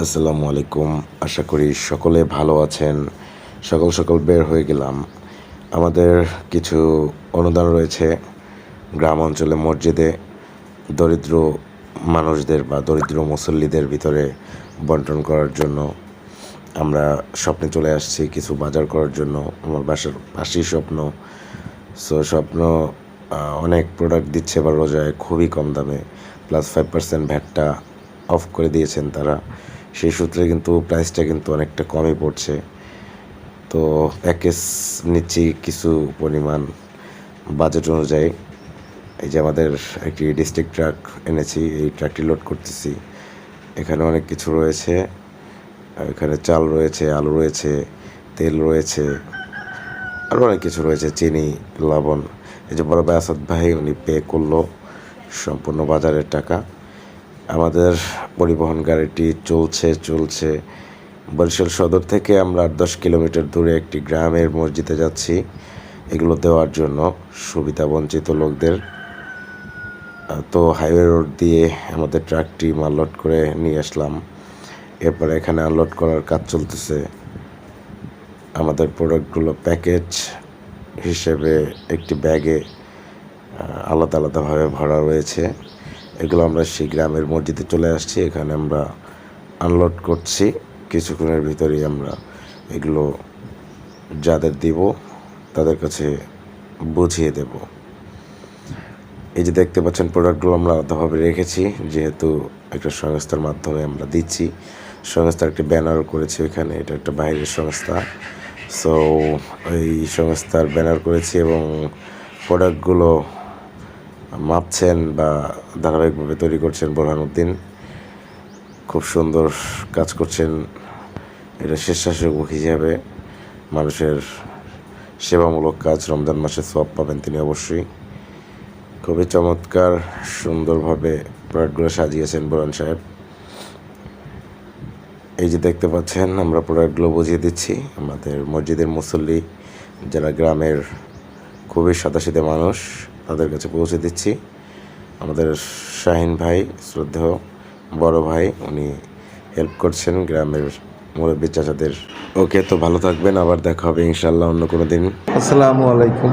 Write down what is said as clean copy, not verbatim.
আসসালামু আলাইকুম। আশা করি সকলে ভালো আছেন। সকাল সকাল বের হয়ে গেলাম। আমাদের কিছু অনুদান রয়েছে গ্রাম অঞ্চলে মসজিদে দরিদ্র মানুষদের বা দরিদ্র মুসল্লিদের ভিতরে বন্টন করার জন্য। আমরা স্বপ্নে চলে আসছি কিছু বাজার করার জন্য। আমার বাসার পাশেই স্বপ্ন। স্বপ্ন অনেক প্রোডাক্ট দিচ্ছে এবার রোজায় খুবই কম দামে, প্লাস 5% ভ্যাটটা অফ করে দিয়েছেন তারা। সেই সূত্রে কিন্তু প্রাইসটা কিন্তু অনেকটা কমই পড়ছে। তো প্যাকেজ নিচ্ছি কিছু পরিমাণ বাজেট অনুযায়ী। এই যে আমাদের একটি ডিস্ট্রিক্ট ট্রাক এনেছি, এই ট্রাকটি লোড করতেছি। এখানে অনেক কিছু রয়েছে। এখানে চাল রয়েছে, আলু রয়েছে, তেল রয়েছে, আরও অনেক কিছু রয়েছে, চিনি, লবণ। এই যে বড় ভাই আসাদ ভাই উনি পে করলো সম্পূর্ণ বাজারের টাকা। আমাদের পরিবহন গাড়িটি চলছে। বরিশাল সদর থেকে আমরা 10 কিলোমিটার দূরে একটি গ্রামের মসজিদে যাচ্ছি এগুলো দেওয়ার জন্য সুবিধা বঞ্চিত লোকদের। তো হাইওয়ে রোড দিয়ে আমাদের ট্রাকটি মাল লোড করে নিয়ে আসলাম। এরপরে এখানে আনলোড করার কাজ চলতেছে। আমাদের প্রোডাক্টগুলো প্যাকেজ হিসেবে একটি ব্যাগে আলাদা আলাদাভাবে ভরা রয়েছে। এগুলো আমরা সেই গ্রামের মসজিদে চলে আসছি, এখানে আমরা আনলোড করছি। কিছুক্ষণের ভিতরেই আমরা এগুলো যাদের দিব তাদের কাছে বুঝিয়ে দেব। এই যে দেখতে পাচ্ছেন প্রোডাক্টগুলো আমরা আলাদাভাবে রেখেছি, যেহেতু একটা সংস্থার মাধ্যমে আমরা দিচ্ছি। সংস্থার একটি ব্যানার করেছি ওইখানে, এটা একটা বাইরের সংস্থা। সো এই সংস্থার ব্যানার করেছি এবং প্রোডাক্টগুলো মাপছেন বা ধারাবাহিকভাবে তৈরি করছেন বোরহানুদ্দিন। খুব সুন্দর কাজ করছেন। এটা স্বেচ্ছাসেবক হিসাবে মানুষের সেবামূলক কাজ, রমজান মাসে সওয়াব পাবেন তিনি অবশ্যই। খুবই চমৎকার সুন্দরভাবে প্রোডাক্টগুলো সাজিয়েছেন বোরহান সাহেব। এই যে দেখতে পাচ্ছেন আমরা প্রোডাক্টগুলো বুঝিয়ে দিচ্ছি আমাদের মসজিদের মুসল্লি যারা গ্রামের খুবই সাদাসিধে মানুষ তাদের কাছে পৌঁছে দিচ্ছি। আমাদের শাহিন ভাই শ্রদ্ধেয় বড় ভাই উনি হেল্প করছেন গ্রামের মুরব্বী চাচাদের। ওকে, তো ভালো থাকবেন, আবার দেখা হবে ইনশাল্লাহ অন্য কোনো দিন। আসসালামু আলাইকুম।